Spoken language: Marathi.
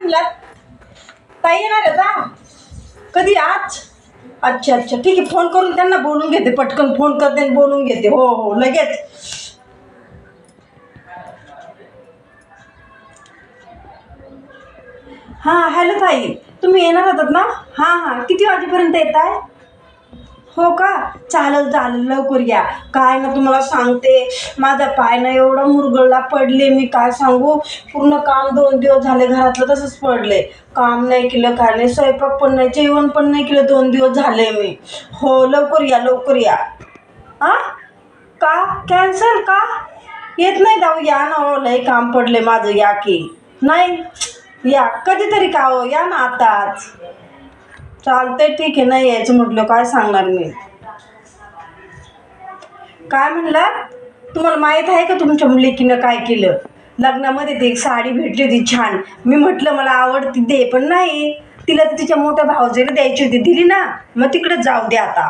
तारखेला ताई येणार आहे का? कधी आज? अच्छा अच्छा ठीक आहे, फोन करून त्यांना बोलून घेते, पटकन फोन करते आणि बोलून घेते. हो हो लगेच. हां हॅलो ताई, तुम्ही येणार होतात ना? हां हां, किती वाजेपर्यंत येत आहे? हो का, चालेल चालेल, लवकर या. काय ना तुम्हाला सांगते, माझा पाय ना एवढा मुरगळला, पडले मी, काय सांगू. पूर्ण काम 2 दिवस झाले घरातलं तसंच पडले. काम नाही केलं, काय नाही, स्वयंपाक पण नाही, जेवण पण नाही केलं, 2 दिवस झाले मी. हो लवकर या लवकर या. आ का कॅन्सल का? येत नाही जाऊ, या ना हो, लय काम पडले माझं, या की. नाही या कधीतरी का हो, या ना आताच. चालतंय ठीक आहे, नाही यायचं म्हटलं काय सांगणार मी. काय म्हणला? तुम्हाला माहीत आहे का तुमच्या लेकीनं काय केलं? लग्नामध्ये ती एक साडी भेटली होती छान, मी म्हटलं मला आवडती दे, पण नाही, तिला तर तिच्या मोठ्या भावजेला द्यायची होती, दिली ना, मग तिकडे जाऊ दे आता.